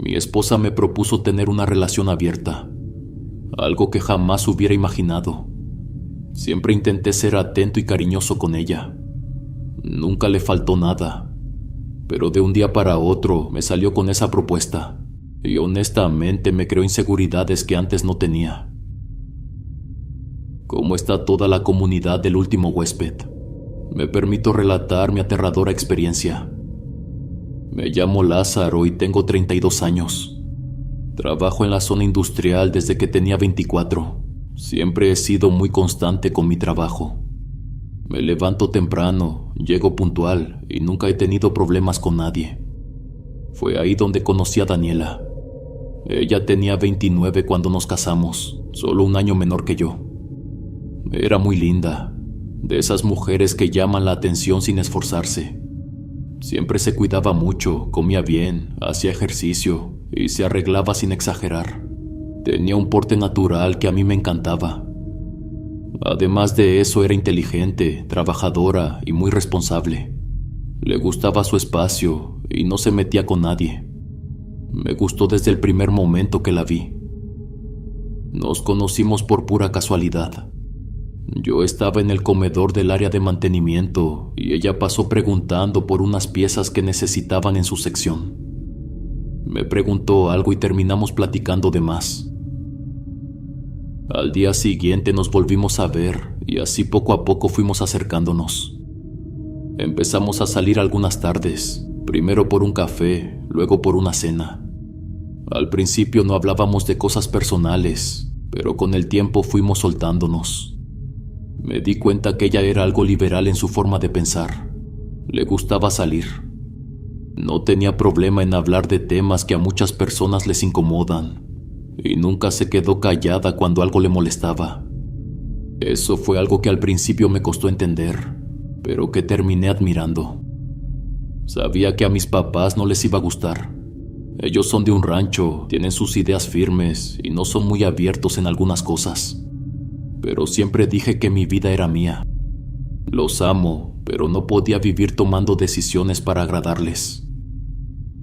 Mi esposa me propuso tener una relación abierta, algo que jamás hubiera imaginado. Siempre intenté ser atento y cariñoso con ella. Nunca le faltó nada, pero de un día para otro me salió con esa propuesta y honestamente me creó inseguridades que antes no tenía. ¿Cómo está toda la comunidad del último huésped? Me permito relatar mi aterradora experiencia. Me llamo Lázaro y tengo 32 años. Trabajo en la zona industrial desde que tenía 24. Siempre he sido muy constante con mi trabajo. Me levanto temprano, llego puntual y nunca he tenido problemas con nadie. Fue ahí donde conocí a Daniela. Ella tenía 29 cuando nos casamos, solo un año menor que yo. Era muy linda, de esas mujeres que llaman la atención sin esforzarse. Siempre se cuidaba mucho, comía bien, hacía ejercicio y se arreglaba sin exagerar. Tenía un porte natural que a mí me encantaba. Además de eso, era inteligente, trabajadora y muy responsable. Le gustaba su espacio y no se metía con nadie. Me gustó desde el primer momento que la vi. Nos conocimos por pura casualidad. Yo estaba en el comedor del área de mantenimiento y ella pasó preguntando por unas piezas que necesitaban en su sección. Me preguntó algo y terminamos platicando de más. Al día siguiente nos volvimos a ver y así poco a poco fuimos acercándonos. Empezamos a salir algunas tardes, primero por un café, luego por una cena. Al principio no hablábamos de cosas personales, pero con el tiempo fuimos soltándonos. Me di cuenta que ella era algo liberal en su forma de pensar. Le gustaba salir. No tenía problema en hablar de temas que a muchas personas les incomodan, y nunca se quedó callada cuando algo le molestaba. Eso fue algo que al principio me costó entender, pero que terminé admirando. Sabía que a mis papás no les iba a gustar. Ellos son de un rancho, tienen sus ideas firmes y no son muy abiertos en algunas cosas. Pero siempre dije que mi vida era mía. Los amo, pero no podía vivir tomando decisiones para agradarles.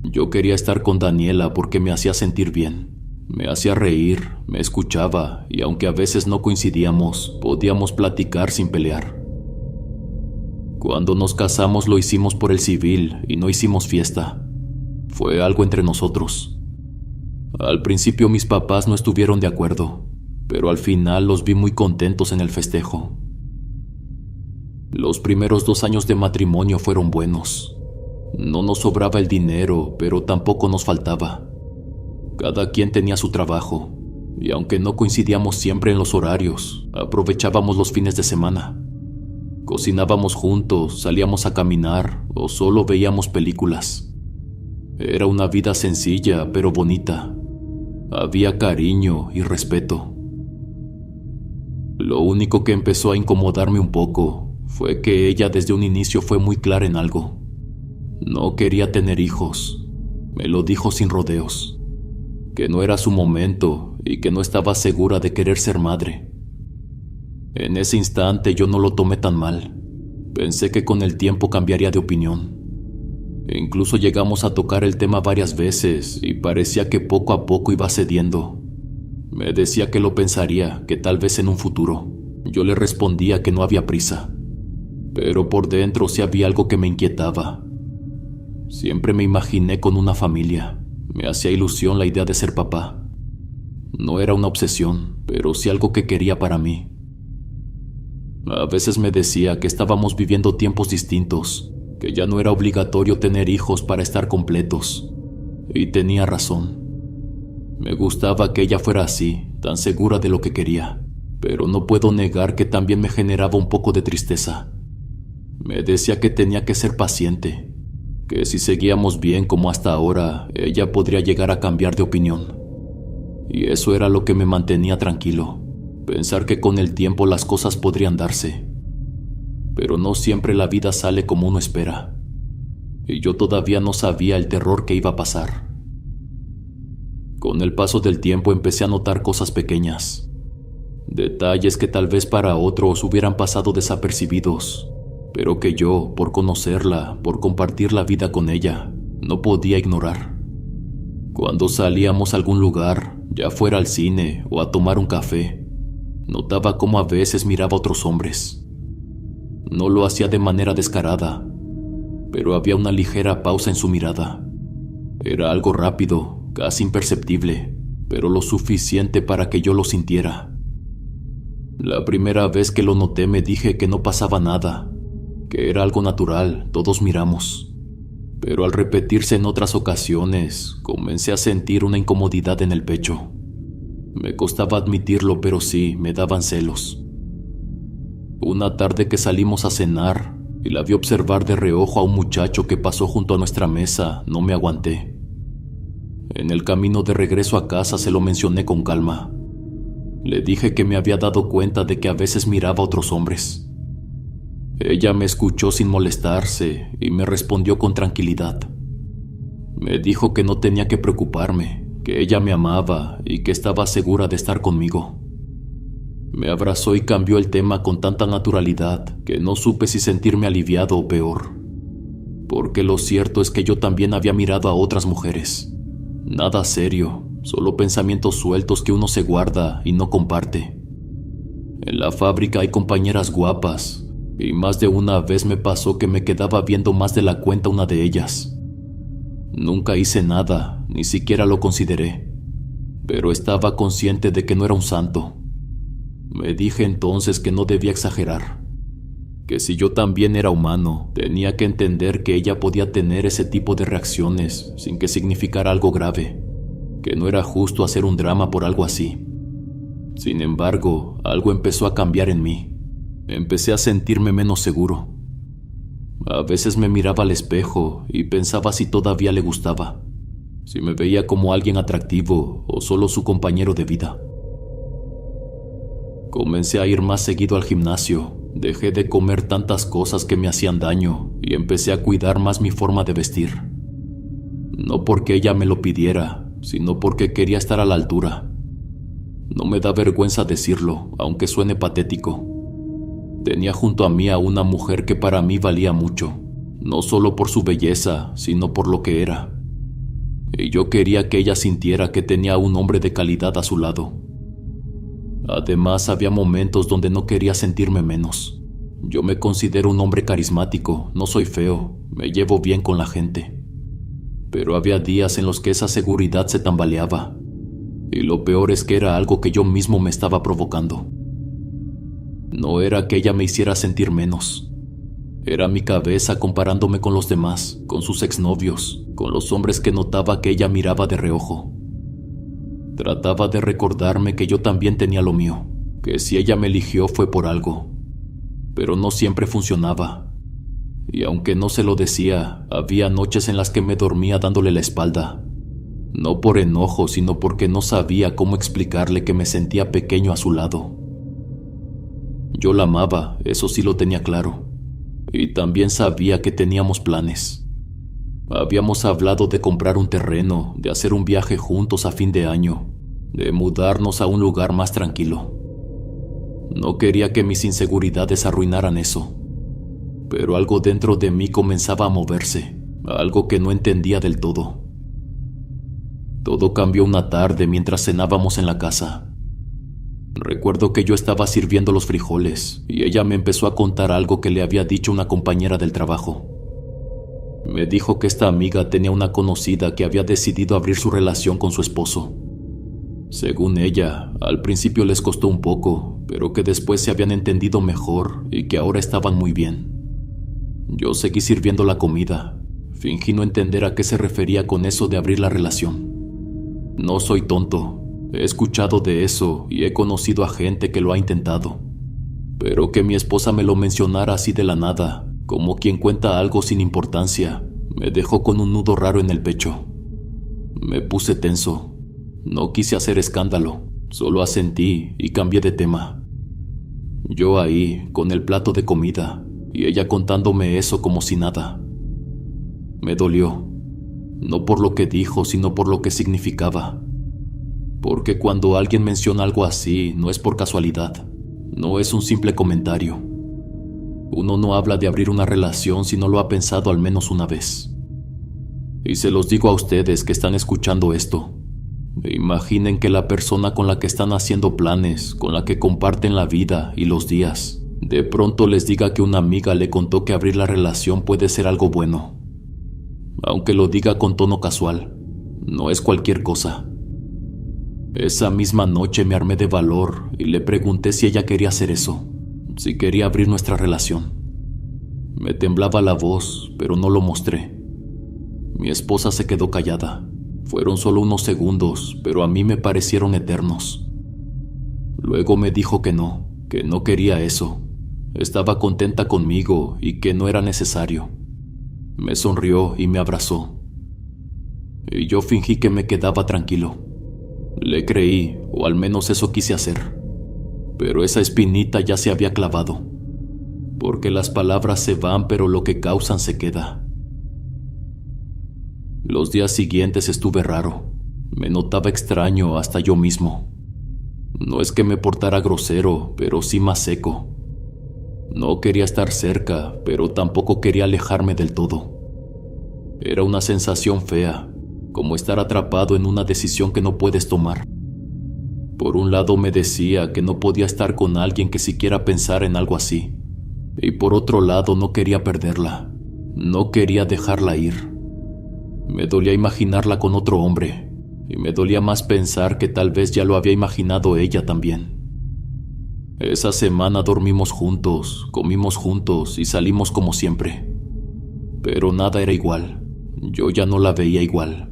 Yo quería estar con Daniela porque me hacía sentir bien. Me hacía reír, me escuchaba y aunque a veces no coincidíamos, podíamos platicar sin pelear. Cuando nos casamos lo hicimos por el civil y no hicimos fiesta. Fue algo entre nosotros. Al principio mis papás no estuvieron de acuerdo, pero al final los vi muy contentos en el festejo. Los primeros 2 años de matrimonio fueron buenos. No nos sobraba el dinero, pero tampoco nos faltaba. Cada quien tenía su trabajo, y aunque no coincidíamos siempre en los horarios, aprovechábamos los fines de semana. Cocinábamos juntos, salíamos a caminar o solo veíamos películas. Era una vida sencilla, pero bonita. Había cariño y respeto. Lo único que empezó a incomodarme un poco fue que ella desde un inicio fue muy clara en algo. No quería tener hijos. Me lo dijo sin rodeos. Que no era su momento y que no estaba segura de querer ser madre. En ese instante yo no lo tomé tan mal. Pensé que con el tiempo cambiaría de opinión. Incluso llegamos a tocar el tema varias veces y parecía que poco a poco iba cediendo. Me decía que lo pensaría, que tal vez en un futuro. Yo le respondía que no había prisa. Pero por dentro sí había algo que me inquietaba. Siempre me imaginé con una familia. Me hacía ilusión la idea de ser papá. No era una obsesión, pero sí algo que quería para mí. A veces me decía que estábamos viviendo tiempos distintos, que ya no era obligatorio tener hijos para estar completos. Y tenía razón. Me gustaba que ella fuera así, tan segura de lo que quería, pero no puedo negar que también me generaba un poco de tristeza. Me decía que tenía que ser paciente, que si seguíamos bien como hasta ahora, ella podría llegar a cambiar de opinión. Y eso era lo que me mantenía tranquilo, pensar que con el tiempo las cosas podrían darse. Pero no siempre la vida sale como uno espera, y yo todavía no sabía el terror que iba a pasar. Con el paso del tiempo empecé a notar cosas pequeñas, detalles que tal vez para otros hubieran pasado desapercibidos, pero que yo, por conocerla, por compartir la vida con ella, no podía ignorar. Cuando salíamos a algún lugar, ya fuera al cine o a tomar un café, notaba cómo a veces miraba a otros hombres. No lo hacía de manera descarada, pero había una ligera pausa en su mirada. Era algo rápido, casi imperceptible, pero lo suficiente para que yo lo sintiera. La primera vez que lo noté me dije que no pasaba nada, que era algo natural, todos miramos. Pero al repetirse en otras ocasiones, comencé a sentir una incomodidad en el pecho. Me costaba admitirlo, pero sí, me daban celos. Una tarde que salimos a cenar y la vi observar de reojo a un muchacho que pasó junto a nuestra mesa, no me aguanté. En el camino de regreso a casa se lo mencioné con calma. Le dije que me había dado cuenta de que a veces miraba a otros hombres. Ella me escuchó sin molestarse y me respondió con tranquilidad. Me dijo que no tenía que preocuparme, que ella me amaba y que estaba segura de estar conmigo. Me abrazó y cambió el tema con tanta naturalidad que no supe si sentirme aliviado o peor. Porque lo cierto es que yo también había mirado a otras mujeres. Nada serio, solo pensamientos sueltos que uno se guarda y no comparte. En la fábrica hay compañeras guapas, y más de una vez me pasó que me quedaba viendo más de la cuenta una de ellas. Nunca hice nada, ni siquiera lo consideré, pero estaba consciente de que no era un santo. Me dije entonces que no debía exagerar, que si yo también era humano, tenía que entender que ella podía tener ese tipo de reacciones sin que significara algo grave, que no era justo hacer un drama por algo así. Sin embargo, algo empezó a cambiar en mí. Empecé a sentirme menos seguro. A veces me miraba al espejo y pensaba si todavía le gustaba, si me veía como alguien atractivo o solo su compañero de vida. Comencé a ir más seguido al gimnasio, dejé de comer tantas cosas que me hacían daño y empecé a cuidar más mi forma de vestir. No porque ella me lo pidiera, sino porque quería estar a la altura. No me da vergüenza decirlo, aunque suene patético. Tenía junto a mí a una mujer que para mí valía mucho, no solo por su belleza, sino por lo que era. Y yo quería que ella sintiera que tenía a un hombre de calidad a su lado. Además, había momentos donde no quería sentirme menos. Yo me considero un hombre carismático, no soy feo, me llevo bien con la gente. Pero había días en los que esa seguridad se tambaleaba. Y lo peor es que era algo que yo mismo me estaba provocando. No era que ella me hiciera sentir menos. Era mi cabeza comparándome con los demás, con sus exnovios, con los hombres que notaba que ella miraba de reojo. Trataba de recordarme que yo también tenía lo mío, que si ella me eligió fue por algo. Pero no siempre funcionaba. Y aunque no se lo decía, había noches en las que me dormía dándole la espalda. No por enojo, sino porque no sabía cómo explicarle que me sentía pequeño a su lado. Yo la amaba, eso sí lo tenía claro. Y también sabía que teníamos planes. Habíamos hablado de comprar un terreno, de hacer un viaje juntos a fin de año, de mudarnos a un lugar más tranquilo. No quería que mis inseguridades arruinaran eso. Pero algo dentro de mí comenzaba a moverse, algo que no entendía del todo. Todo cambió una tarde mientras cenábamos en la casa. Recuerdo que yo estaba sirviendo los frijoles y ella me empezó a contar algo que le había dicho una compañera del trabajo. Me dijo que esta amiga tenía una conocida que había decidido abrir su relación con su esposo. Según ella, al principio les costó un poco, pero que después se habían entendido mejor y que ahora estaban muy bien. Yo seguí sirviendo la comida. Fingí no entender a qué se refería con eso de abrir la relación. No soy tonto. He escuchado de eso y he conocido a gente que lo ha intentado. Pero que mi esposa me lo mencionara así de la nada, como quien cuenta algo sin importancia, me dejó con un nudo raro en el pecho. Me puse tenso. No quise hacer escándalo, solo asentí y cambié de tema. Yo ahí, con el plato de comida, y ella contándome eso como si nada. Me dolió, no por lo que dijo, sino por lo que significaba. Porque cuando alguien menciona algo así, no es por casualidad, no es un simple comentario. Uno no habla de abrir una relación si no lo ha pensado al menos una vez. Y se los digo a ustedes que están escuchando esto. Imaginen que la persona con la que están haciendo planes, con la que comparten la vida y los días, de pronto les diga que una amiga le contó que abrir la relación puede ser algo bueno. Aunque lo diga con tono casual, no es cualquier cosa. Esa misma noche me armé de valor y le pregunté si ella quería hacer eso, si quería abrir nuestra relación. Me temblaba la voz, pero no lo mostré. Mi esposa se quedó callada. Fueron solo unos segundos, pero a mí me parecieron eternos. Luego me dijo que no quería eso. Estaba contenta conmigo y que no era necesario. Me sonrió y me abrazó. Y yo fingí que me quedaba tranquilo. Le creí, o al menos eso quise hacer. Pero esa espinita ya se había clavado. Porque las palabras se van, pero lo que causan se queda. Los días siguientes estuve raro. Me notaba extraño hasta yo mismo. No es que me portara grosero, pero sí más seco. No quería estar cerca, pero tampoco quería alejarme del todo. Era una sensación fea, como estar atrapado en una decisión que no puedes tomar. Por un lado me decía que no podía estar con alguien que siquiera pensara en algo así. Y por otro lado no quería perderla. No quería dejarla ir. Me dolía imaginarla con otro hombre, y me dolía más pensar que tal vez ya lo había imaginado ella también. Esa semana dormimos juntos, comimos juntos y salimos como siempre. Pero nada era igual. Yo ya no la veía igual.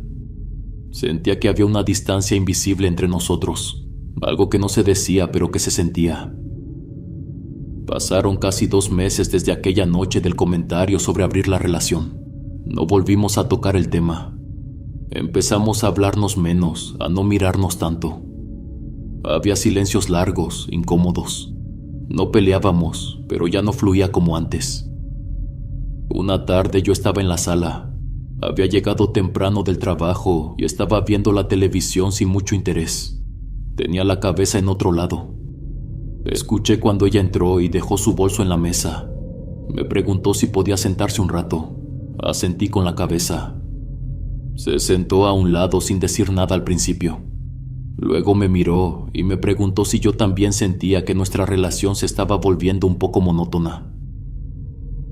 Sentía que había una distancia invisible entre nosotros, algo que no se decía pero que se sentía. Pasaron casi 2 meses desde aquella noche del comentario sobre abrir la relación. No volvimos a tocar el tema. Empezamos a hablarnos menos, a no mirarnos tanto. Había silencios largos, incómodos. No peleábamos, pero ya no fluía como antes. Una tarde yo estaba en la sala. Había llegado temprano del trabajo y estaba viendo la televisión sin mucho interés. Tenía la cabeza en otro lado. Escuché cuando ella entró y dejó su bolso en la mesa. Me preguntó si podía sentarse un rato. Asentí con la cabeza. Se sentó a un lado sin decir nada al principio. Luego me miró y me preguntó si yo también sentía que nuestra relación se estaba volviendo un poco monótona.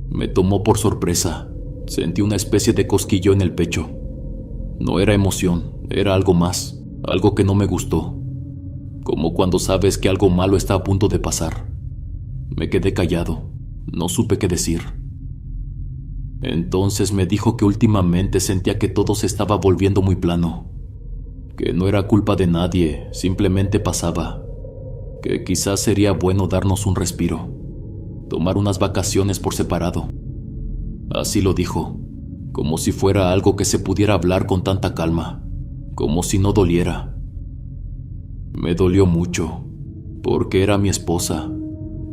Me tomó por sorpresa. Sentí una especie de cosquillo en el pecho. No era emoción, era algo más, algo que no me gustó. Como cuando sabes que algo malo está a punto de pasar. Me quedé callado, no supe qué decir. Entonces me dijo que últimamente sentía que todo se estaba volviendo muy plano, que no era culpa de nadie, simplemente pasaba, que quizás sería bueno darnos un respiro, tomar unas vacaciones por separado. Así lo dijo, como si fuera algo que se pudiera hablar con tanta calma, como si no doliera. Me dolió mucho, porque era mi esposa,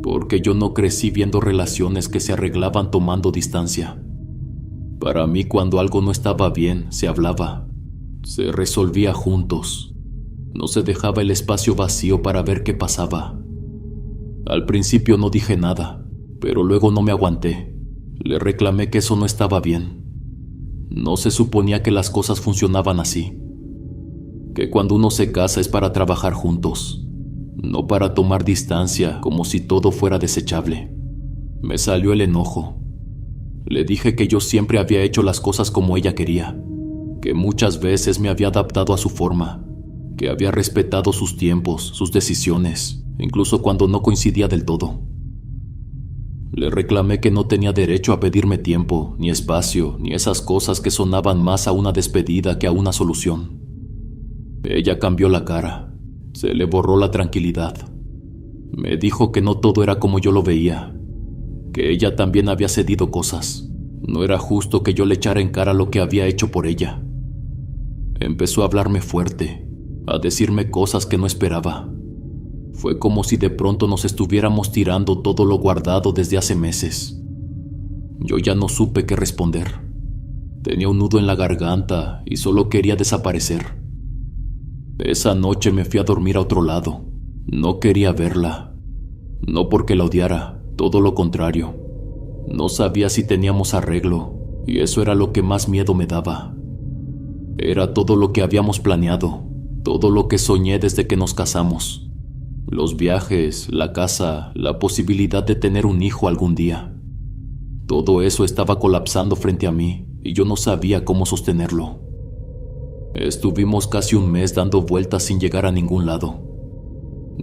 porque yo no crecí viendo relaciones que se arreglaban tomando distancia. Para mí, cuando algo no estaba bien, se hablaba, se resolvía juntos. No se dejaba el espacio vacío para ver qué pasaba. Al principio no dije nada, pero luego no me aguanté. Le reclamé que eso no estaba bien. No se suponía que las cosas funcionaban así. Que cuando uno se casa es para trabajar juntos, no para tomar distancia como si todo fuera desechable. Me salió el enojo. Le dije que yo siempre había hecho las cosas como ella quería, que muchas veces me había adaptado a su forma, que había respetado sus tiempos, sus decisiones, incluso cuando no coincidía del todo. Le reclamé que no tenía derecho a pedirme tiempo, ni espacio, ni esas cosas que sonaban más a una despedida que a una solución. Ella cambió la cara, se le borró la tranquilidad. Me dijo que no todo era como yo lo veía, que ella también había cedido cosas. No era justo que yo le echara en cara lo que había hecho por ella. Empezó a hablarme fuerte, a decirme cosas que no esperaba. Fue como si de pronto nos estuviéramos tirando todo lo guardado desde hace meses. Yo ya no supe qué responder. Tenía un nudo en la garganta y solo quería desaparecer. Esa noche me fui a dormir a otro lado. No quería verla. No porque la odiara, todo lo contrario. No sabía si teníamos arreglo, y eso era lo que más miedo me daba. Era todo lo que habíamos planeado, todo lo que soñé desde que nos casamos. Los viajes, la casa, la posibilidad de tener un hijo algún día. Todo eso estaba colapsando frente a mí y yo no sabía cómo sostenerlo. Estuvimos casi un mes dando vueltas sin llegar a ningún lado.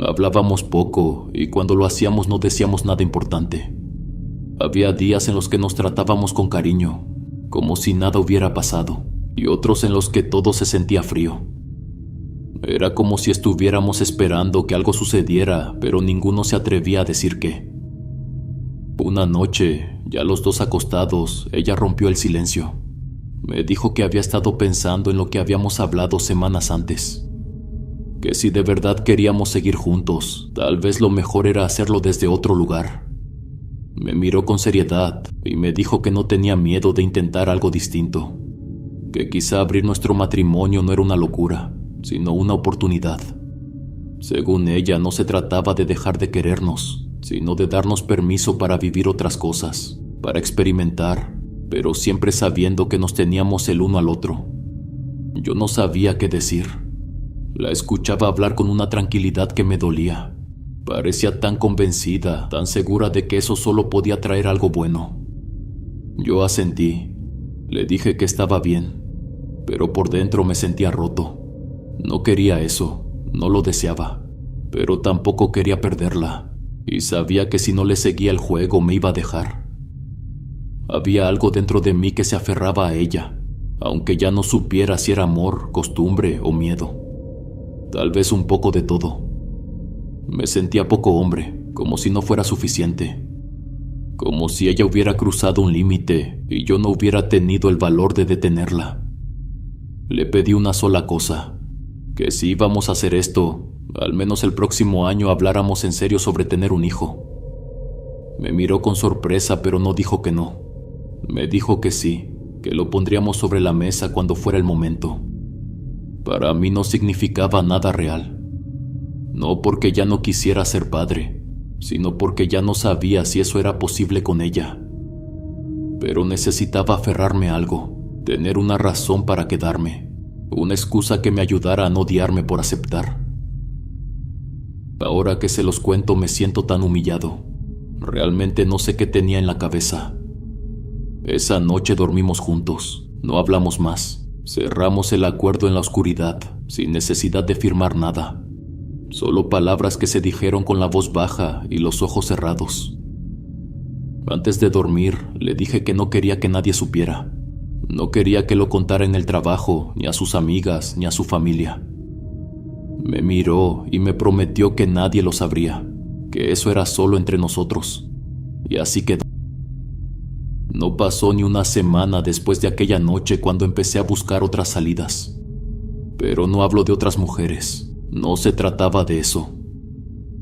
Hablábamos poco y cuando lo hacíamos no decíamos nada importante. Había días en los que nos tratábamos con cariño, como si nada hubiera pasado, y otros en los que todo se sentía frío. Era como si estuviéramos esperando que algo sucediera, pero ninguno se atrevía a decir qué. Una noche, ya los dos acostados, ella rompió el silencio. Me dijo que había estado pensando en lo que habíamos hablado semanas antes. Que si de verdad queríamos seguir juntos, tal vez lo mejor era hacerlo desde otro lugar. Me miró con seriedad y me dijo que no tenía miedo de intentar algo distinto. Que quizá abrir nuestro matrimonio no era una locura, sino una oportunidad. Según ella, no se trataba de dejar de querernos, sino de darnos permiso para vivir otras cosas, para experimentar, pero siempre sabiendo que nos teníamos el uno al otro. Yo no sabía qué decir. La escuchaba hablar con una tranquilidad que me dolía. Parecía tan convencida, tan segura de que eso solo podía traer algo bueno. Yo asentí. Le dije que estaba bien, pero por dentro me sentía roto. No quería eso, no lo deseaba, pero tampoco quería perderla, y sabía que si no le seguía el juego me iba a dejar. Había algo dentro de mí que se aferraba a ella, aunque ya no supiera si era amor, costumbre o miedo. Tal vez un poco de todo. Me sentía poco hombre, como si no fuera suficiente. Como si ella hubiera cruzado un límite y yo no hubiera tenido el valor de detenerla. Le pedí una sola cosa, que si íbamos a hacer esto, al menos el próximo año habláramos en serio sobre tener un hijo. Me miró con sorpresa, pero no dijo que no. Me dijo que sí, que lo pondríamos sobre la mesa cuando fuera el momento. Para mí no significaba nada real. No porque ya no quisiera ser padre, sino porque ya no sabía si eso era posible con ella. Pero necesitaba aferrarme a algo, tener una razón para quedarme, una excusa que me ayudara a no odiarme por aceptar. Ahora que se los cuento me siento tan humillado. Realmente no sé qué tenía en la cabeza. Esa noche dormimos juntos, no hablamos más. Cerramos el acuerdo en la oscuridad, sin necesidad de firmar nada. Solo palabras que se dijeron con la voz baja y los ojos cerrados. Antes de dormir, le dije que no quería que nadie supiera. No quería que lo contara en el trabajo, ni a sus amigas, ni a su familia. Me miró y me prometió que nadie lo sabría, que eso era solo entre nosotros. Y así quedó. No pasó ni una semana después de aquella noche cuando empecé a buscar otras salidas. Pero no hablo de otras mujeres, no se trataba de eso.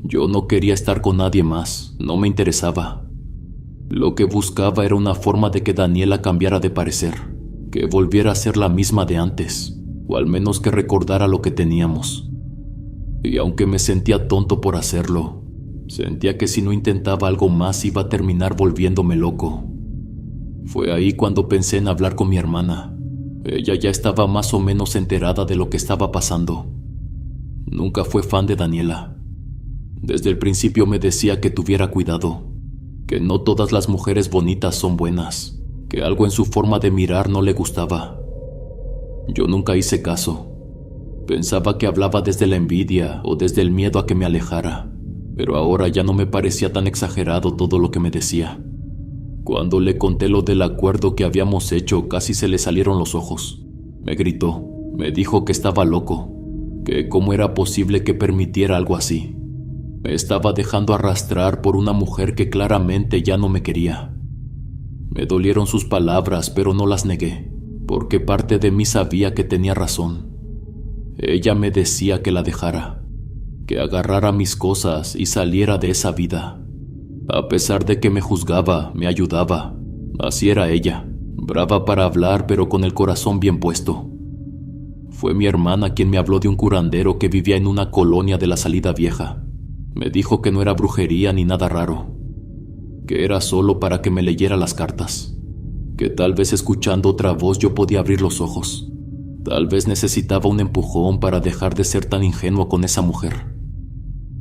Yo no quería estar con nadie más, no me interesaba. Lo que buscaba era una forma de que Daniela cambiara de parecer, que volviera a ser la misma de antes, o al menos que recordara lo que teníamos. Y aunque me sentía tonto por hacerlo, sentía que si no intentaba algo más iba a terminar volviéndome loco. Fue ahí cuando pensé en hablar con mi hermana. Ella ya estaba más o menos enterada de lo que estaba pasando. Nunca fue fan de Daniela. Desde el principio me decía que tuviera cuidado, que no todas las mujeres bonitas son buenas, que algo en su forma de mirar no le gustaba. Yo nunca hice caso. Pensaba que hablaba desde la envidia o desde el miedo a que me alejara, pero ahora ya no me parecía tan exagerado todo lo que me decía. Cuando le conté lo del acuerdo que habíamos hecho, casi se le salieron los ojos. Me gritó, me dijo que estaba loco, que cómo era posible que permitiera algo así. Me estaba dejando arrastrar por una mujer que claramente ya no me quería. Me dolieron sus palabras, pero no las negué, porque parte de mí sabía que tenía razón. Ella me decía que la dejara, que agarrara mis cosas y saliera de esa vida. A pesar de que me juzgaba, me ayudaba. Así era ella, brava para hablar pero con el corazón bien puesto. Fue mi hermana quien me habló de un curandero que vivía en una colonia de la Salida Vieja. Me dijo que no era brujería ni nada raro, que era solo para que me leyera las cartas, que tal vez escuchando otra voz yo podía abrir los ojos, Tal vez necesitaba un empujón para dejar de ser tan ingenuo con esa mujer.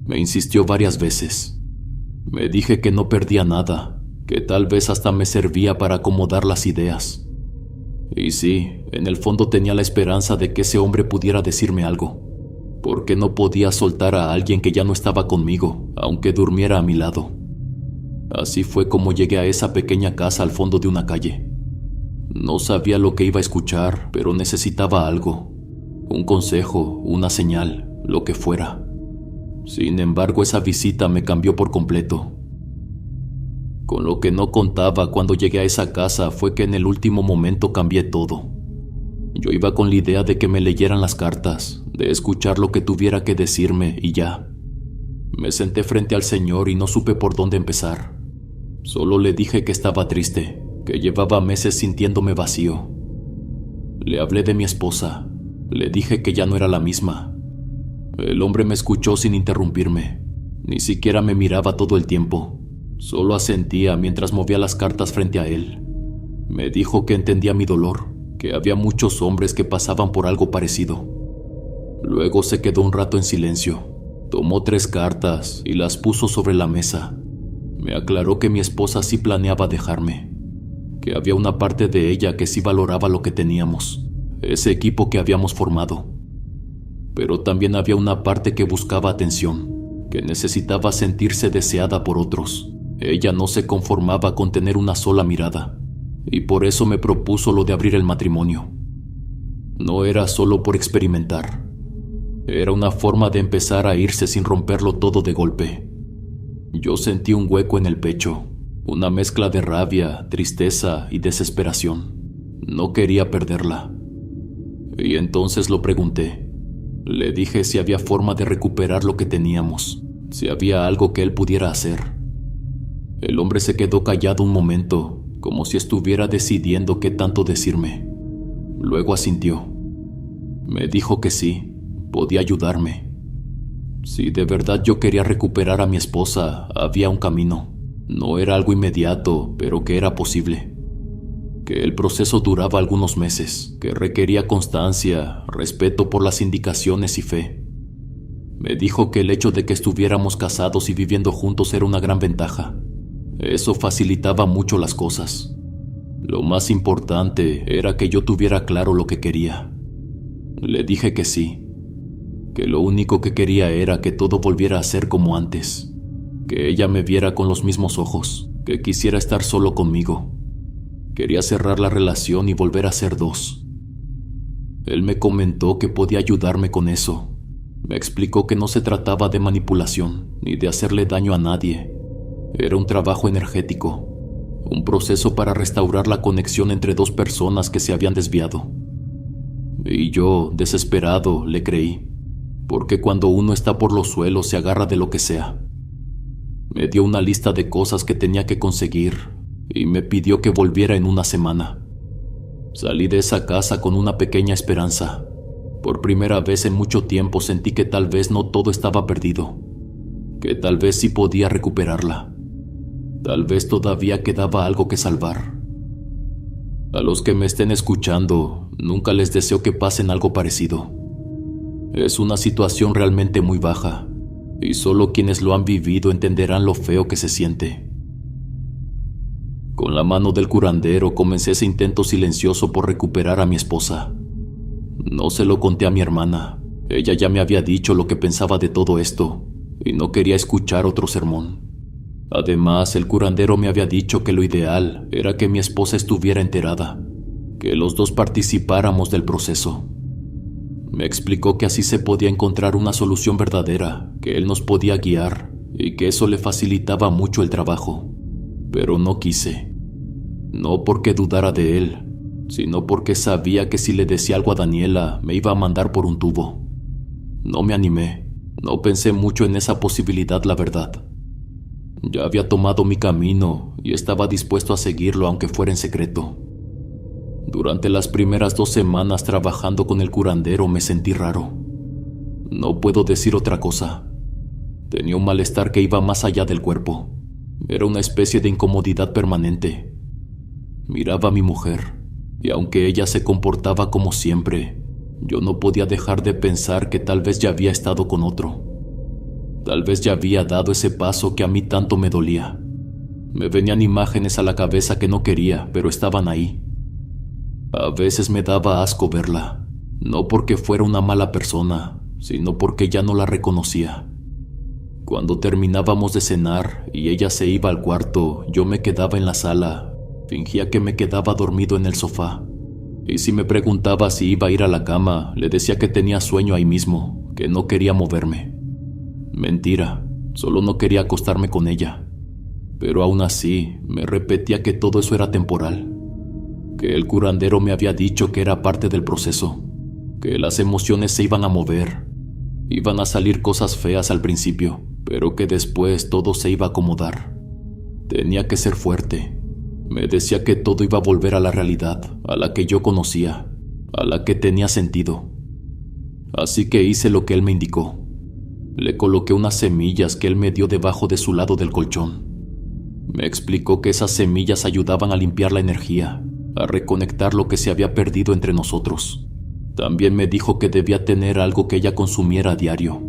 Me insistió varias veces. Me dije que no perdía nada, que tal vez hasta me servía para acomodar las ideas. Y sí, en el fondo tenía la esperanza de que ese hombre pudiera decirme algo, porque no podía soltar a alguien que ya no estaba conmigo, aunque durmiera a mi lado. Así fue como llegué a esa pequeña casa al fondo de una calle. No sabía lo que iba a escuchar, pero necesitaba algo, un consejo, una señal, lo que fuera. Sin embargo, esa visita me cambió por completo. Con lo que no contaba cuando llegué a esa casa fue que en el último momento cambié todo. Yo iba con la idea de que me leyeran las cartas, de escuchar lo que tuviera que decirme y ya. Me senté frente al señor y no supe por dónde empezar. Solo le dije que estaba triste, que llevaba meses sintiéndome vacío. Le hablé de mi esposa, le dije que ya no era la misma. El hombre me escuchó sin interrumpirme, ni siquiera me miraba todo el tiempo, solo asentía mientras movía las cartas frente a él. Me dijo que entendía mi dolor, que había muchos hombres que pasaban por algo parecido. Luego se quedó un rato en silencio, tomó 3 cartas y las puso sobre la mesa. Me aclaró que mi esposa sí planeaba dejarme, que había una parte de ella que sí valoraba lo que teníamos, ese equipo que habíamos formado. Pero también había una parte que buscaba atención, que necesitaba sentirse deseada por otros. Ella no se conformaba con tener una sola mirada, y por eso me propuso lo de abrir el matrimonio. No era solo por experimentar, era una forma de empezar a irse sin romperlo todo de golpe. Yo sentí un hueco en el pecho, una mezcla de rabia, tristeza y desesperación. No quería perderla. Y entonces lo pregunté. Le dije si había forma de recuperar lo que teníamos, si había algo que él pudiera hacer. El hombre se quedó callado un momento, como si estuviera decidiendo qué tanto decirme. Luego asintió. Me dijo que sí, podía ayudarme. Si de verdad yo quería recuperar a mi esposa, había un camino. No era algo inmediato, pero que era posible. Que el proceso duraba algunos meses, que requería constancia, respeto por las indicaciones y fe. Me dijo que el hecho de que estuviéramos casados y viviendo juntos era una gran ventaja. Eso facilitaba mucho las cosas. Lo más importante era que yo tuviera claro lo que quería. Le dije que sí, que lo único que quería era que todo volviera a ser como antes, que ella me viera con los mismos ojos, que quisiera estar solo conmigo. Quería cerrar la relación y volver a ser 2. Él me comentó que podía ayudarme con eso. Me explicó que no se trataba de manipulación ni de hacerle daño a nadie. Era un trabajo energético, un proceso para restaurar la conexión entre 2 personas que se habían desviado. Y yo, desesperado, le creí, porque cuando uno está por los suelos se agarra de lo que sea. Me dio una lista de cosas que tenía que conseguir y me pidió que volviera en una semana. Salí de esa casa con una pequeña esperanza. Por primera vez en mucho tiempo sentí que tal vez no todo estaba perdido, que tal vez sí podía recuperarla. Tal vez todavía quedaba algo que salvar. A los que me estén escuchando, nunca les deseo que pasen algo parecido. Es una situación realmente muy baja, y solo quienes lo han vivido entenderán lo feo que se siente. Con la mano del curandero comencé ese intento silencioso por recuperar a mi esposa. No se lo conté a mi hermana. Ella ya me había dicho lo que pensaba de todo esto, y no quería escuchar otro sermón. Además, el curandero me había dicho que lo ideal era que mi esposa estuviera enterada, que los 2 participáramos del proceso. Me explicó que así se podía encontrar una solución verdadera, que él nos podía guiar y que eso le facilitaba mucho el trabajo. Pero no quise. No porque dudara de él, sino porque sabía que si le decía algo a Daniela me iba a mandar por un tubo. No me animé, no pensé mucho en esa posibilidad, la verdad. Ya había tomado mi camino y estaba dispuesto a seguirlo aunque fuera en secreto. Durante las primeras 2 semanas trabajando con el curandero me sentí raro. No puedo decir otra cosa. Tenía un malestar que iba más allá del cuerpo. Era una especie de incomodidad permanente. Miraba a mi mujer, y aunque ella se comportaba como siempre, Yo no podía dejar de pensar que tal vez ya había estado con otro. Tal vez ya había dado ese paso que a mí tanto me dolía. Me venían imágenes a la cabeza que no quería, pero estaban ahí. A veces me daba asco verla, no porque fuera una mala persona, sino porque ya no la reconocía. Cuando terminábamos de cenar y ella se iba al cuarto, yo me quedaba en la sala, fingía que me quedaba dormido en el sofá. Y si me preguntaba si iba a ir a la cama, le decía que tenía sueño ahí mismo, que no quería moverme. Mentira, solo no quería acostarme con ella. Pero aún así, me repetía que todo eso era temporal, que el curandero me había dicho que era parte del proceso, que las emociones se iban a mover, iban a salir cosas feas al principio, pero que después todo se iba a acomodar. Tenía que ser fuerte. Me decía que todo iba a volver a la realidad, a la que yo conocía, a la que tenía sentido. Así que hice lo que él me indicó. Le coloqué unas semillas que él me dio debajo de su lado del colchón. Me explicó que esas semillas ayudaban a limpiar la energía, a reconectar lo que se había perdido entre nosotros. También me dijo que debía tener algo que ella consumiera a diario.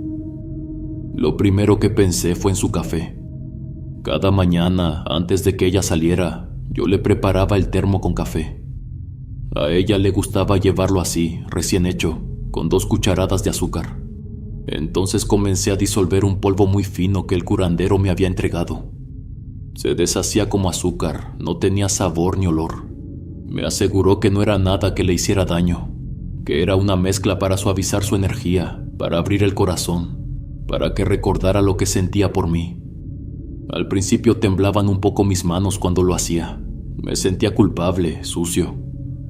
Lo primero que pensé fue en su café. Cada mañana, antes de que ella saliera, yo le preparaba el termo con café. A ella le gustaba llevarlo así, recién hecho, con 2 cucharadas de azúcar. Entonces comencé a disolver un polvo muy fino que el curandero me había entregado. Se deshacía como azúcar, no tenía sabor ni olor. Me aseguró que no era nada que le hiciera daño, que era una mezcla para suavizar su energía, para abrir el corazón, para que recordara lo que sentía por mí. Al principio temblaban un poco mis manos cuando lo hacía. Me sentía culpable, sucio,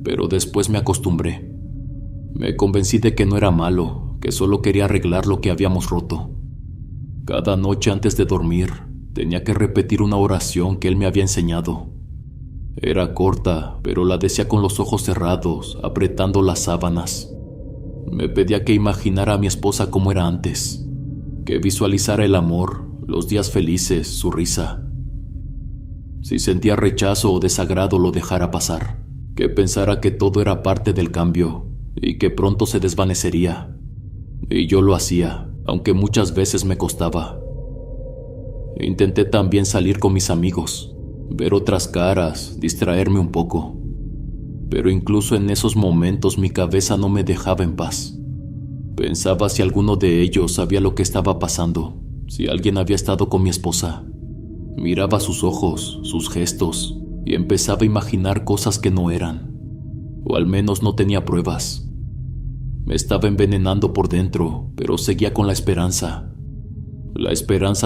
pero después me acostumbré. Me convencí de que no era malo, que solo quería arreglar lo que habíamos roto. Cada noche antes de dormir, tenía que repetir una oración que él me había enseñado. Era corta, pero la decía con los ojos cerrados, apretando las sábanas. Me pedía que imaginara a mi esposa como era antes, que visualizara el amor, los días felices, su risa. Si sentía rechazo o desagrado, lo dejara pasar, que pensara que todo era parte del cambio y que pronto se desvanecería. Y yo lo hacía, aunque muchas veces me costaba. Intenté también salir con mis amigos, ver otras caras, distraerme un poco. Pero incluso en esos momentos mi cabeza no me dejaba en paz. Pensaba si alguno de ellos sabía lo que estaba pasando, si alguien había estado con mi esposa. Miraba sus ojos, sus gestos, y empezaba a imaginar cosas que no eran, o al menos no tenía pruebas. Me estaba envenenando por dentro, pero seguía con la esperanza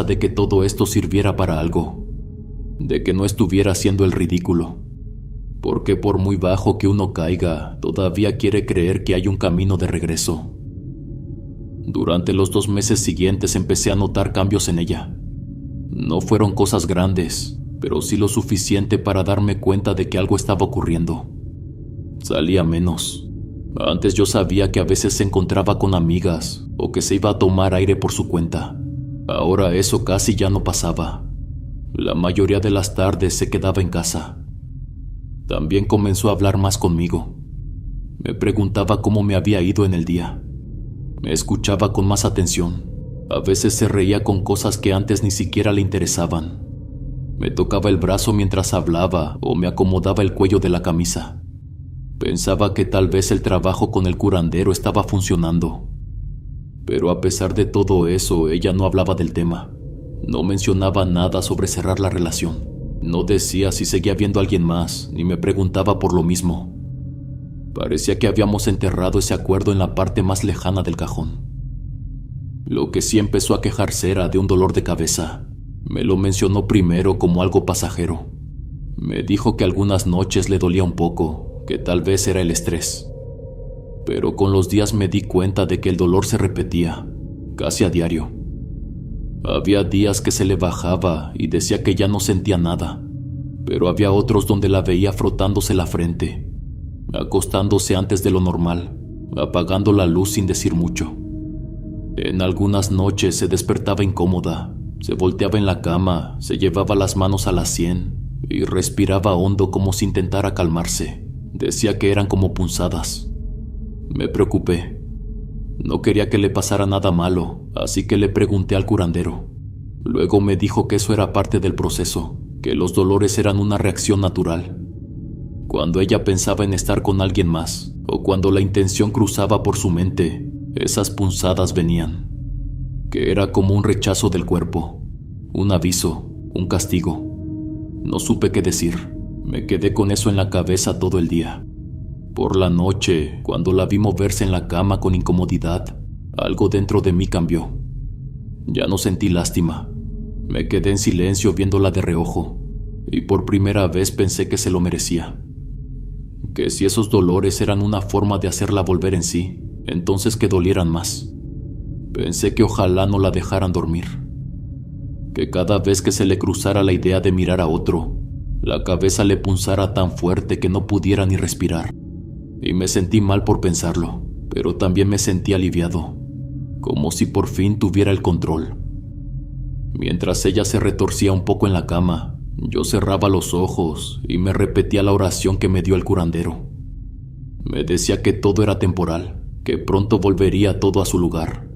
de que todo esto sirviera para algo, de que no estuviera haciendo el ridículo, porque por muy bajo que uno caiga, todavía quiere creer que hay un camino de regreso. Durante los 2 meses siguientes empecé a notar cambios en ella. No fueron cosas grandes, pero sí lo suficiente para darme cuenta de que algo estaba ocurriendo. Salía menos. Antes yo sabía que a veces se encontraba con amigas o que se iba a tomar aire por su cuenta. Ahora eso casi ya no pasaba. La mayoría de las tardes se quedaba en casa. También comenzó a hablar más conmigo. Me preguntaba cómo me había ido en el día. Me escuchaba con más atención. A veces se reía con cosas que antes ni siquiera le interesaban. Me tocaba el brazo mientras hablaba o me acomodaba el cuello de la camisa. Pensaba que tal vez el trabajo con el curandero estaba funcionando. Pero a pesar de todo eso, ella no hablaba del tema. No mencionaba nada sobre cerrar la relación. No decía si seguía viendo a alguien más, ni me preguntaba por lo mismo. Parecía que habíamos enterrado ese acuerdo en la parte más lejana del cajón. Lo que sí empezó a quejarse era de un dolor de cabeza. Me lo mencionó primero como algo pasajero. Me dijo que algunas noches le dolía un poco, que tal vez era el estrés. Pero con los días me di cuenta de que el dolor se repetía, casi a diario. Había días que se le bajaba y decía que ya no sentía nada, pero había otros donde la veía frotándose la frente, acostándose antes de lo normal, apagando la luz sin decir mucho. En algunas noches se despertaba incómoda, se volteaba en la cama, se llevaba las manos a la sien y respiraba hondo como si intentara calmarse. Decía que eran como punzadas. Me preocupé. No quería que le pasara nada malo, así que le pregunté al curandero. Luego me dijo que eso era parte del proceso, que los dolores eran una reacción natural. Cuando ella pensaba en estar con alguien más, o cuando la intención cruzaba por su mente, esas punzadas venían. Que era como un rechazo del cuerpo, un aviso, un castigo. No supe qué decir. Me quedé con eso en la cabeza todo el día. Por la noche, cuando la vi moverse en la cama con incomodidad, algo dentro de mí cambió. Ya no sentí lástima. Me quedé en silencio viéndola de reojo, y por primera vez pensé que se lo merecía. Que si esos dolores eran una forma de hacerla volver en sí, entonces que dolieran más. Pensé que ojalá no la dejaran dormir. Que cada vez que se le cruzara la idea de mirar a otro, la cabeza le punzara tan fuerte que no pudiera ni respirar. Y me sentí mal por pensarlo, pero también me sentí aliviado, como si por fin tuviera el control. Mientras ella se retorcía un poco en la cama, yo cerraba los ojos y me repetía la oración que me dio el curandero. Me decía que todo era temporal, que pronto volvería todo a su lugar,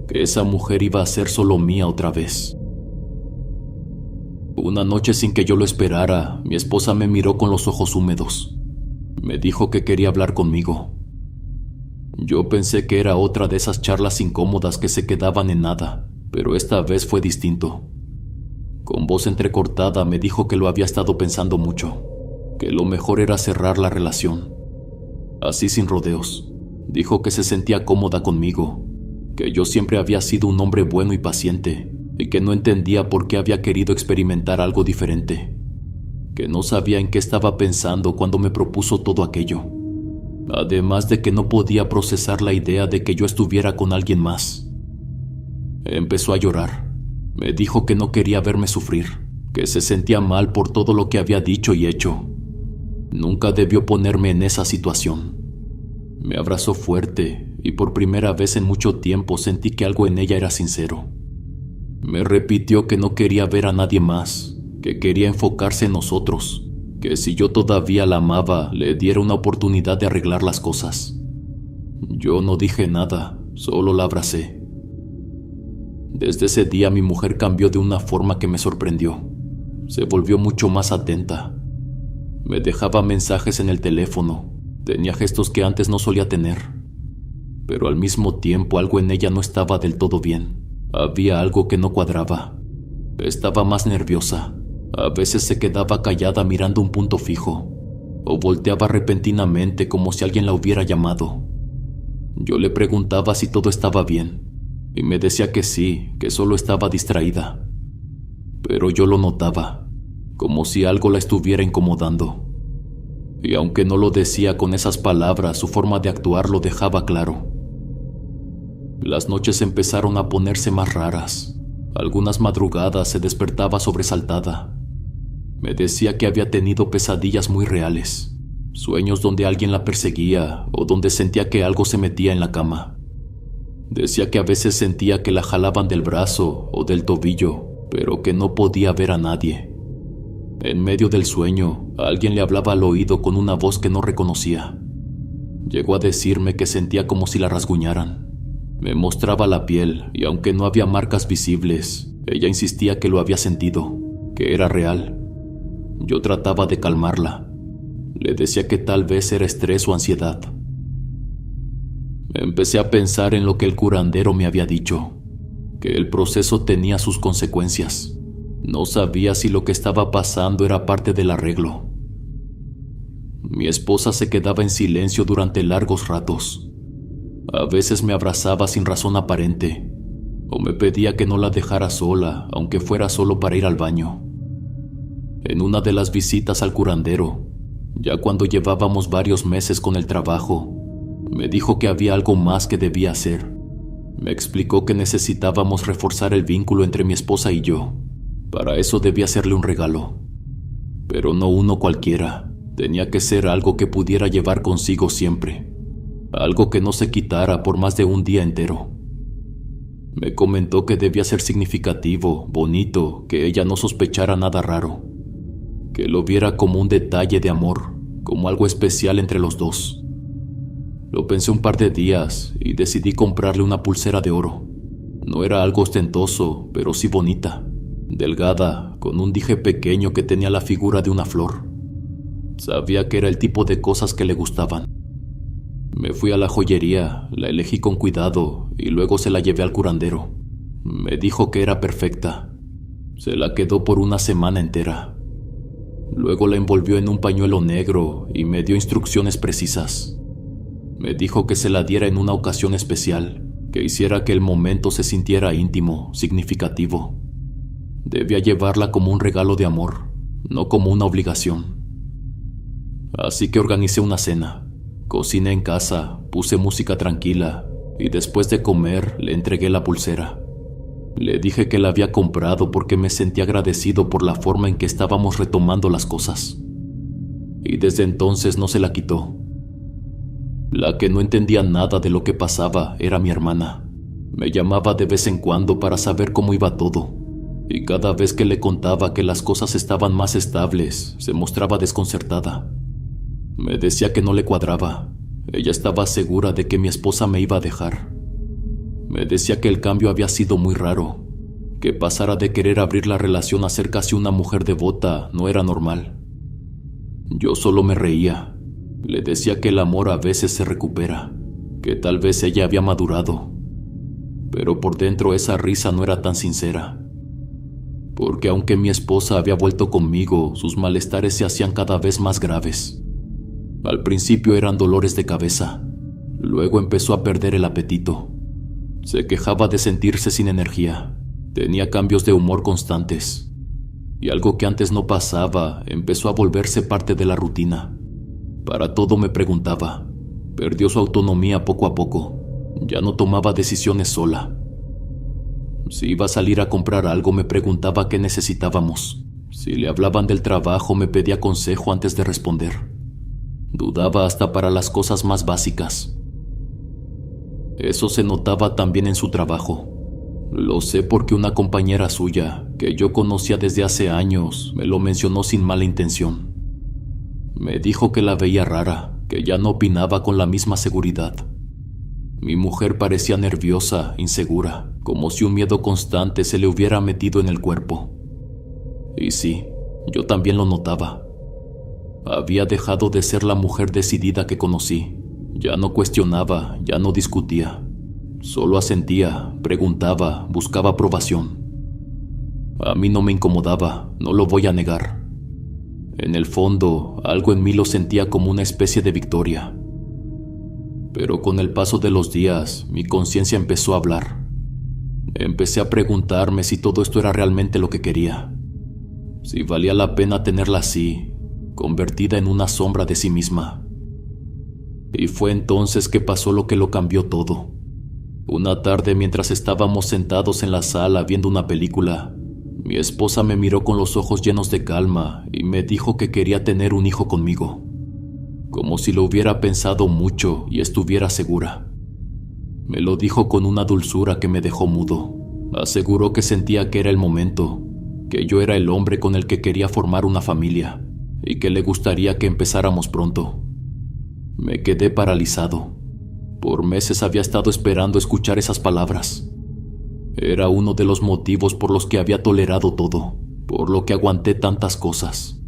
que esa mujer iba a ser solo mía otra vez. Una noche sin que yo lo esperara, mi esposa me miró con los ojos húmedos. Me dijo que quería hablar conmigo. Yo pensé que era otra de esas charlas incómodas que se quedaban en nada, pero esta vez fue distinto. Con voz entrecortada me dijo que lo había estado pensando mucho, que lo mejor era cerrar la relación. Así sin rodeos. Dijo que se sentía cómoda conmigo, que yo siempre había sido un hombre bueno y paciente, y que no entendía por qué había querido experimentar algo diferente, que no sabía en qué estaba pensando cuando me propuso todo aquello, además de que no podía procesar la idea de que yo estuviera con alguien más. Empezó a llorar. Me dijo que no quería verme sufrir, que se sentía mal por todo lo que había dicho y hecho. Nunca debió ponerme en esa situación. Me abrazó fuerte y por primera vez en mucho tiempo sentí que algo en ella era sincero. Me repitió que no quería ver a nadie más, que quería enfocarse en nosotros, que si yo todavía la amaba, le diera una oportunidad de arreglar las cosas. Yo no dije nada, solo la abracé. Desde ese día mi mujer cambió de una forma que me sorprendió. Se volvió mucho más atenta. Me dejaba mensajes en el teléfono, tenía gestos que antes no solía tener. Pero al mismo tiempo algo en ella no estaba del todo bien. Había algo que no cuadraba. Estaba más nerviosa. A veces se quedaba callada mirando un punto fijo, o volteaba repentinamente como si alguien la hubiera llamado. Yo le preguntaba si todo estaba bien, y me decía que sí, que solo estaba distraída. Pero yo lo notaba, como si algo la estuviera incomodando. Y aunque no lo decía con esas palabras, su forma de actuar lo dejaba claro. Las noches empezaron a ponerse más raras. Algunas madrugadas se despertaba sobresaltada. Me decía que había tenido pesadillas muy reales, sueños donde alguien la perseguía o donde sentía que algo se metía en la cama. Decía que a veces sentía que la jalaban del brazo o del tobillo, pero que no podía ver a nadie. En medio del sueño, alguien le hablaba al oído con una voz que no reconocía. Llegó a decirme que sentía como si la rasguñaran. Me mostraba la piel y aunque no había marcas visibles, ella insistía que lo había sentido, que era real. Yo trataba de calmarla. Le decía que tal vez era estrés o ansiedad. Empecé a pensar en lo que el curandero me había dicho, que el proceso tenía sus consecuencias. No sabía si lo que estaba pasando era parte del arreglo. Mi esposa se quedaba en silencio durante largos ratos. A veces me abrazaba sin razón aparente, o me pedía que no la dejara sola, aunque fuera solo para ir al baño. En una de las visitas al curandero, ya cuando llevábamos varios meses con el trabajo, me dijo que había algo más que debía hacer. Me explicó que necesitábamos reforzar el vínculo entre mi esposa y yo. Para eso debía hacerle un regalo. Pero no uno cualquiera, tenía que ser algo que pudiera llevar consigo siempre. Algo que no se quitara por más de un día entero. Me comentó que debía ser significativo, bonito, que ella no sospechara nada raro, que lo viera como un detalle de amor, como algo especial entre los dos. Lo pensé un par de días y decidí comprarle una pulsera de oro. No era algo ostentoso, pero sí bonita, delgada, con un dije pequeño que tenía la figura de una flor. Sabía que era el tipo de cosas que le gustaban. Me fui a la joyería, la elegí con cuidado y luego se la llevé al curandero. Me dijo que era perfecta. Se la quedó por una semana entera. Luego la envolvió en un pañuelo negro y me dio instrucciones precisas. Me dijo que se la diera en una ocasión especial, que hiciera que el momento se sintiera íntimo, significativo. Debía llevarla como un regalo de amor, no como una obligación. Así que organicé una cena. Cociné en casa, puse música tranquila y después de comer le entregué la pulsera. Le dije que la había comprado porque me sentía agradecido por la forma en que estábamos retomando las cosas. Y desde entonces no se la quitó. La que no entendía nada de lo que pasaba era mi hermana. Me llamaba de vez en cuando para saber cómo iba todo. Y cada vez que le contaba que las cosas estaban más estables, se mostraba desconcertada. Me decía que no le cuadraba. Ella estaba segura de que mi esposa me iba a dejar. Me decía que el cambio había sido muy raro, que pasara de querer abrir la relación a ser casi una mujer devota no era normal. Yo solo me reía. Le decía que el amor a veces se recupera, que tal vez ella había madurado. Pero por dentro esa risa no era tan sincera. Porque aunque mi esposa había vuelto conmigo, sus malestares se hacían cada vez más graves. Al principio eran dolores de cabeza, luego empezó a perder el apetito. Se quejaba de sentirse sin energía, tenía cambios de humor constantes, y algo que antes no pasaba empezó a volverse parte de la rutina. Para todo me preguntaba, perdió su autonomía poco a poco, ya no tomaba decisiones sola. Si iba a salir a comprar algo me preguntaba qué necesitábamos, si le hablaban del trabajo me pedía consejo antes de responder. Dudaba hasta para las cosas más básicas. Eso se notaba también en su trabajo. Lo sé porque una compañera suya, que yo conocía desde hace años, me lo mencionó sin mala intención. Me dijo que la veía rara, que ya no opinaba con la misma seguridad. Mi mujer parecía nerviosa, insegura, como si un miedo constante se le hubiera metido en el cuerpo. Y sí, yo también lo notaba. Había dejado de ser la mujer decidida que conocí. Ya no cuestionaba, ya no discutía. Solo asentía, preguntaba, buscaba aprobación. A mí no me incomodaba, no lo voy a negar. En el fondo, algo en mí lo sentía como una especie de victoria. Pero con el paso de los días, mi conciencia empezó a hablar. Empecé a preguntarme si todo esto era realmente lo que quería. Si valía la pena tenerla así, convertida en una sombra de sí misma. Y fue entonces que pasó lo que lo cambió todo. Una tarde, mientras estábamos sentados en la sala viendo una película, mi esposa me miró con los ojos llenos de calma y me dijo que quería tener un hijo conmigo, como si lo hubiera pensado mucho y estuviera segura. Me lo dijo con una dulzura que me dejó mudo. Aseguró que sentía que era el momento, que yo era el hombre con el que quería formar una familia y que le gustaría que empezáramos pronto. Me quedé paralizado. Por meses había estado esperando escuchar esas palabras. Era uno de los motivos por los que había tolerado todo, por lo que aguanté tantas cosas.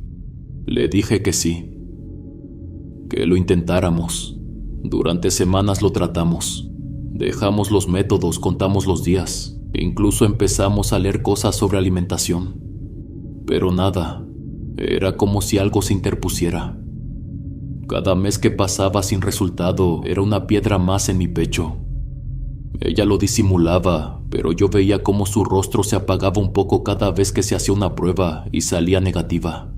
Le dije que sí, que lo intentáramos. Durante semanas lo tratamos. Dejamos los métodos, contamos los días. Incluso empezamos a leer cosas sobre alimentación. Pero nada, era como si algo se interpusiera. Cada mes que pasaba sin resultado era una piedra más en mi pecho. Ella lo disimulaba, pero yo veía cómo su rostro se apagaba un poco cada vez que se hacía una prueba y salía negativa.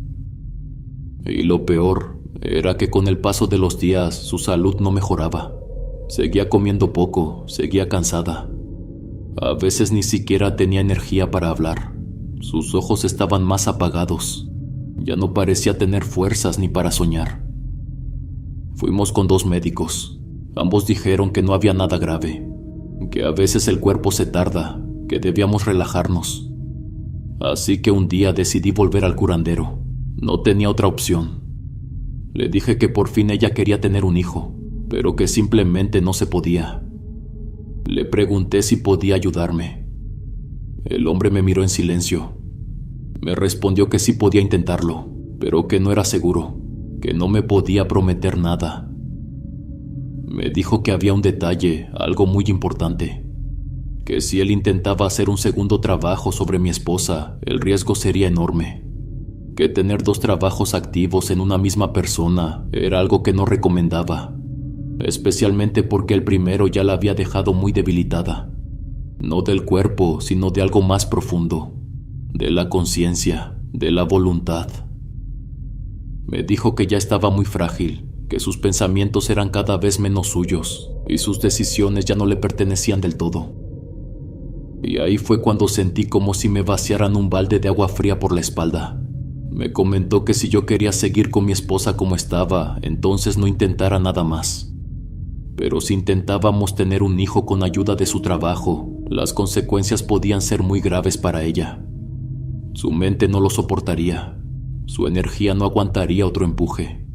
Y lo peor era que con el paso de los días su salud no mejoraba. Seguía comiendo poco, seguía cansada. A veces ni siquiera tenía energía para hablar. Sus ojos estaban más apagados. Ya no parecía tener fuerzas ni para soñar. Fuimos con 2 médicos. Ambos dijeron que no había nada grave, que a veces el cuerpo se tarda, que debíamos relajarnos. Así que un día decidí volver al curandero. No tenía otra opción. Le dije que por fin ella quería tener un hijo, pero que simplemente no se podía. Le pregunté si podía ayudarme. El hombre me miró en silencio. Me respondió que sí podía intentarlo, pero que no era seguro, que no me podía prometer nada. Me dijo que había un detalle, algo muy importante, que si él intentaba hacer un segundo trabajo sobre mi esposa, el riesgo sería enorme, que tener 2 trabajos activos en una misma persona era algo que no recomendaba, especialmente porque el primero ya la había dejado muy debilitada, no del cuerpo, sino de algo más profundo, de la conciencia, de la voluntad. Me dijo que ya estaba muy frágil, que sus pensamientos eran cada vez menos suyos y sus decisiones ya no le pertenecían del todo. Y ahí fue cuando sentí como si me vaciaran un balde de agua fría por la espalda. Me comentó que si yo quería seguir con mi esposa como estaba, entonces no intentara nada más. Pero si intentábamos tener un hijo con ayuda de su trabajo, las consecuencias podían ser muy graves para ella. Su mente no lo soportaría. Su energía no aguantaría otro empuje.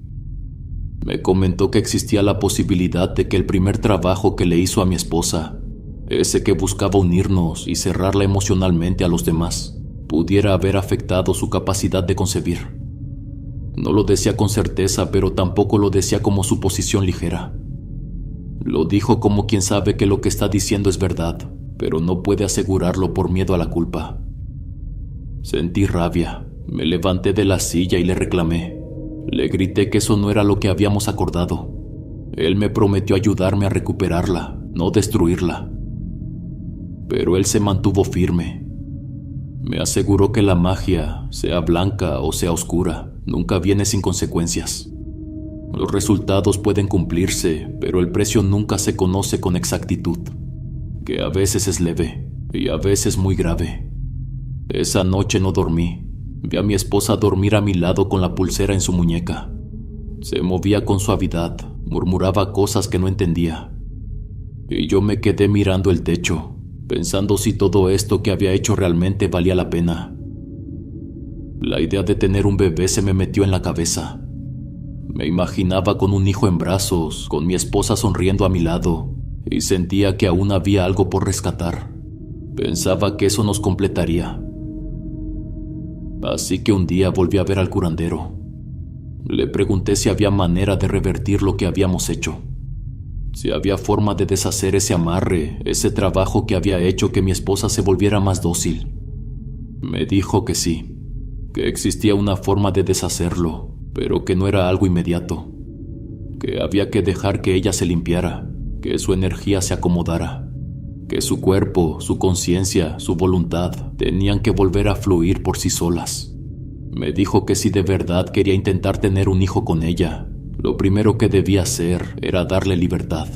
Me comentó que existía la posibilidad de que el primer trabajo que le hizo a mi esposa, ese que buscaba unirnos y cerrarla emocionalmente a los demás, pudiera haber afectado su capacidad de concebir. No lo decía con certeza, pero tampoco lo decía como suposición ligera. Lo dijo como quien sabe que lo que está diciendo es verdad, pero no puede asegurarlo por miedo a la culpa. Sentí rabia. Me levanté de la silla y le reclamé. Le grité que eso no era lo que habíamos acordado. Él me prometió ayudarme a recuperarla, no destruirla. Pero él se mantuvo firme. Me aseguró que la magia, sea blanca o sea oscura, nunca viene sin consecuencias. Los resultados pueden cumplirse, pero el precio nunca se conoce con exactitud, que a veces es leve y a veces muy grave. Esa noche no dormí. Vi a mi esposa dormir a mi lado con la pulsera en su muñeca. Se movía con suavidad, murmuraba cosas que no entendía. Y yo me quedé mirando el techo, pensando si todo esto que había hecho realmente valía la pena. La idea de tener un bebé se me metió en la cabeza. Me imaginaba con un hijo en brazos, con mi esposa sonriendo a mi lado, y sentía que aún había algo por rescatar. Pensaba que eso nos completaría. Así que un día volví a ver al curandero. Le pregunté si había manera de revertir lo que habíamos hecho. Si había forma de deshacer ese amarre, ese trabajo que había hecho que mi esposa se volviera más dócil. Me dijo que sí, que existía una forma de deshacerlo, pero que no era algo inmediato. Que había que dejar que ella se limpiara, que su energía se acomodara. Que su cuerpo, su conciencia, su voluntad tenían que volver a fluir por sí solas. Me dijo que si de verdad quería intentar tener un hijo con ella, lo primero que debía hacer era darle libertad,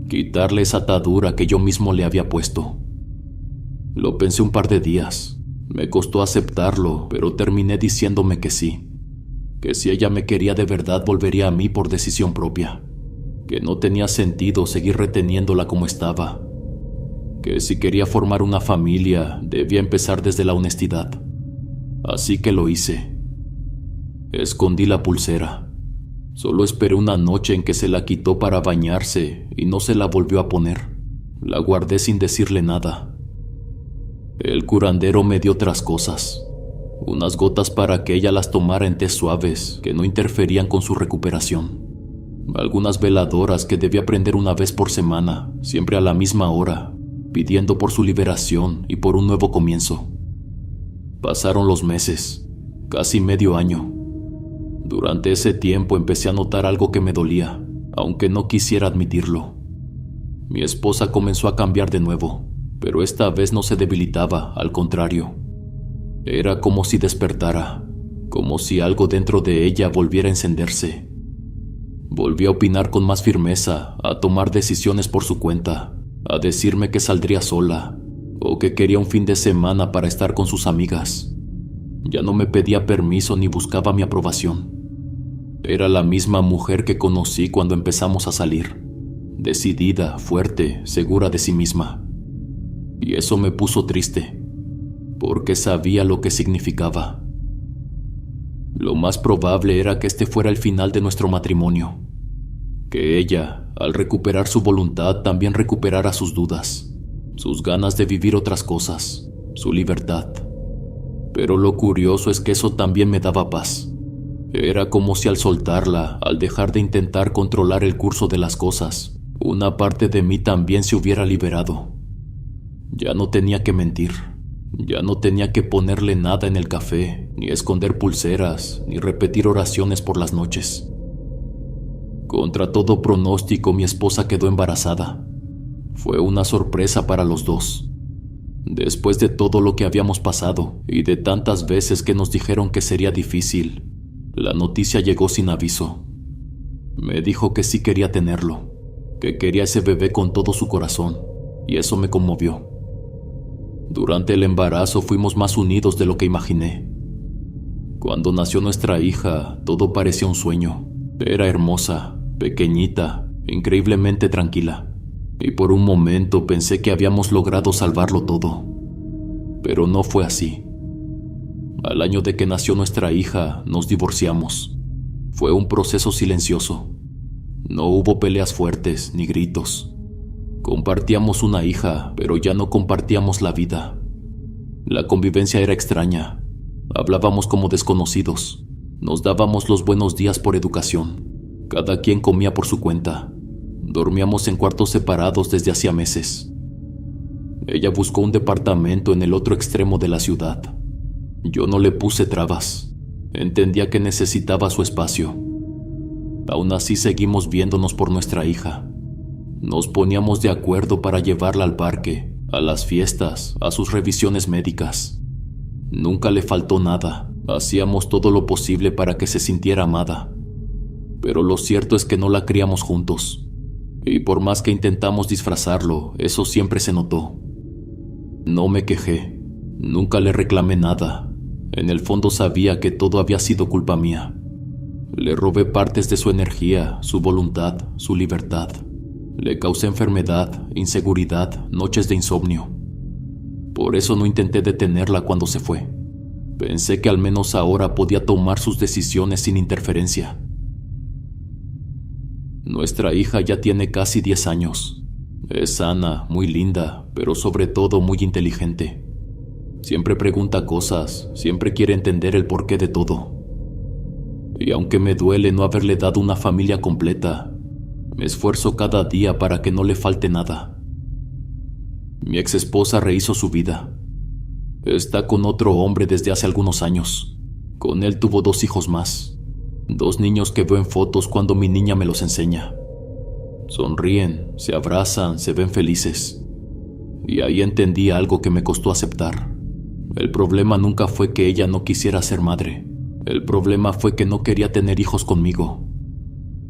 quitarle esa atadura que yo mismo le había puesto. Lo pensé un par de días. Me costó aceptarlo, pero terminé diciéndome que sí, que si ella me quería de verdad volvería a mí por decisión propia, que no tenía sentido seguir reteniéndola como estaba, que si quería formar una familia, debía empezar desde la honestidad. Así que lo hice. Escondí la pulsera. Solo esperé una noche en que se la quitó para bañarse y no se la volvió a poner. La guardé sin decirle nada. El curandero me dio otras cosas. Unas gotas para que ella las tomara en tés suaves que no interferían con su recuperación. Algunas veladoras que debía prender una vez por semana, siempre a la misma hora, pidiendo por su liberación y por un nuevo comienzo. Pasaron los meses, casi medio año. Durante ese tiempo empecé a notar algo que me dolía, aunque no quisiera admitirlo. Mi esposa comenzó a cambiar de nuevo, pero esta vez no se debilitaba, al contrario. Era como si despertara, como si algo dentro de ella volviera a encenderse. Volvió a opinar con más firmeza, a tomar decisiones por su cuenta, a decirme que saldría sola, o que quería un fin de semana para estar con sus amigas. Ya no me pedía permiso ni buscaba mi aprobación. Era la misma mujer que conocí cuando empezamos a salir, decidida, fuerte, segura de sí misma. Y eso me puso triste, porque sabía lo que significaba. Lo más probable era que este fuera el final de nuestro matrimonio, que ella, al recuperar su voluntad, también recuperara sus dudas, sus ganas de vivir otras cosas, su libertad. Pero lo curioso es que eso también me daba paz. Era como si al soltarla, al dejar de intentar controlar el curso de las cosas, una parte de mí también se hubiera liberado. Ya no tenía que mentir, ya no tenía que ponerle nada en el café, ni esconder pulseras, ni repetir oraciones por las noches. Contra todo pronóstico, mi esposa quedó embarazada. Fue una sorpresa para los dos. Después de todo lo que habíamos pasado y de tantas veces que nos dijeron que sería difícil, la noticia llegó sin aviso. Me dijo que sí quería tenerlo, que quería ese bebé con todo su corazón, y eso me conmovió. Durante el embarazo fuimos más unidos de lo que imaginé. Cuando nació nuestra hija, todo parecía un sueño. Era hermosa, pequeñita, increíblemente tranquila, y por un momento pensé que habíamos logrado salvarlo todo. Pero no fue así. Al año de que nació nuestra hija, nos divorciamos. Fue un proceso silencioso. No hubo peleas fuertes ni gritos. Compartíamos una hija, pero ya no compartíamos la vida. La convivencia era extraña. Hablábamos como desconocidos. Nos dábamos los buenos días por educación. Cada quien comía por su cuenta. Dormíamos en cuartos separados desde hacía meses. Ella buscó un departamento en el otro extremo de la ciudad. Yo no le puse trabas. Entendía que necesitaba su espacio. Aún así seguimos viéndonos por nuestra hija. Nos poníamos de acuerdo para llevarla al parque, a las fiestas, a sus revisiones médicas. Nunca le faltó nada. Hacíamos todo lo posible para que se sintiera amada. Pero lo cierto es que no la criamos juntos. Y por más que intentamos disfrazarlo, eso siempre se notó. No me quejé. Nunca le reclamé nada. En el fondo sabía que todo había sido culpa mía. Le robé partes de su energía, su voluntad, su libertad. Le causé enfermedad, inseguridad, noches de insomnio. Por eso no intenté detenerla cuando se fue. Pensé que al menos ahora podía tomar sus decisiones sin interferencia. Nuestra hija ya tiene casi 10 años. Es sana, muy linda, pero sobre todo muy inteligente. Siempre pregunta cosas, siempre quiere entender el porqué de todo. Y aunque me duele no haberle dado una familia completa, me esfuerzo cada día para que no le falte nada. Mi exesposa rehizo su vida. Está con otro hombre desde hace algunos años. Con él tuvo 2 hijos más. 2 niños que veo en fotos cuando mi niña me los enseña. Sonríen, se abrazan, se ven felices. Y ahí entendí algo que me costó aceptar. El problema nunca fue que ella no quisiera ser madre. El problema fue que no quería tener hijos conmigo.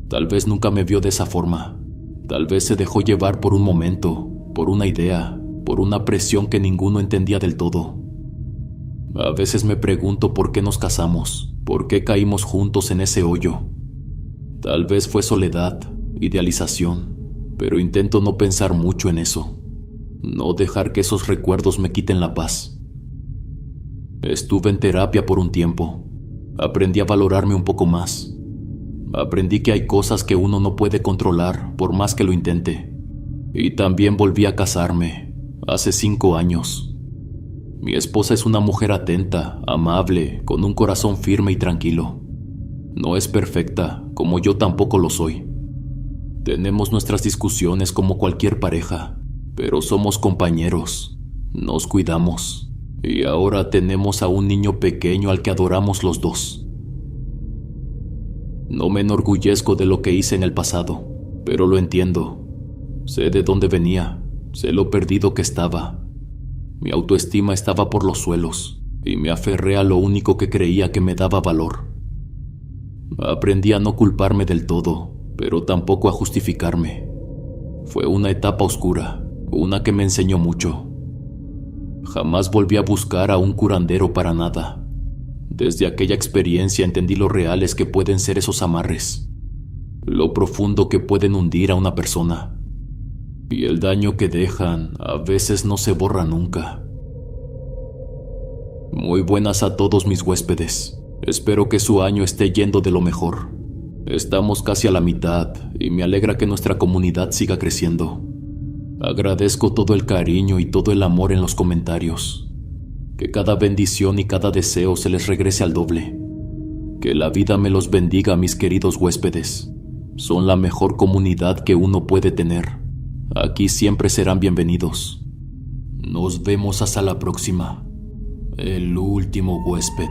Tal vez nunca me vio de esa forma. Tal vez se dejó llevar por un momento, por una idea, por una presión que ninguno entendía del todo. A veces me pregunto por qué nos casamos, por qué caímos juntos en ese hoyo. Tal vez fue soledad, idealización, pero intento no pensar mucho en eso. No dejar que esos recuerdos me quiten la paz. Estuve en terapia por un tiempo. Aprendí a valorarme un poco más. Aprendí que hay cosas que uno no puede controlar por más que lo intente. Y también volví a casarme, hace 5 años. Mi esposa es una mujer atenta, amable, con un corazón firme y tranquilo. No es perfecta, como yo tampoco lo soy. Tenemos nuestras discusiones como cualquier pareja, pero somos compañeros, nos cuidamos. Y ahora tenemos a un niño pequeño al que adoramos los dos. No me enorgullezco de lo que hice en el pasado, pero lo entiendo. Sé de dónde venía, sé lo perdido que estaba. Mi autoestima estaba por los suelos, y me aferré a lo único que creía que me daba valor. Aprendí a no culparme del todo, pero tampoco a justificarme. Fue una etapa oscura, una que me enseñó mucho. Jamás volví a buscar a un curandero para nada. Desde aquella experiencia entendí lo reales que pueden ser esos amarres, lo profundo que pueden hundir a una persona, y el daño que dejan a veces no se borra nunca. Muy buenas a todos mis huéspedes. Espero que su año esté yendo de lo mejor. Estamos casi a la mitad y me alegra que nuestra comunidad siga creciendo. Agradezco todo el cariño y todo el amor en los comentarios. Que cada bendición y cada deseo se les regrese al doble. Que la vida me los bendiga, mis queridos huéspedes. Son la mejor comunidad que uno puede tener. Aquí siempre serán bienvenidos. Nos vemos hasta la próxima. El último huésped.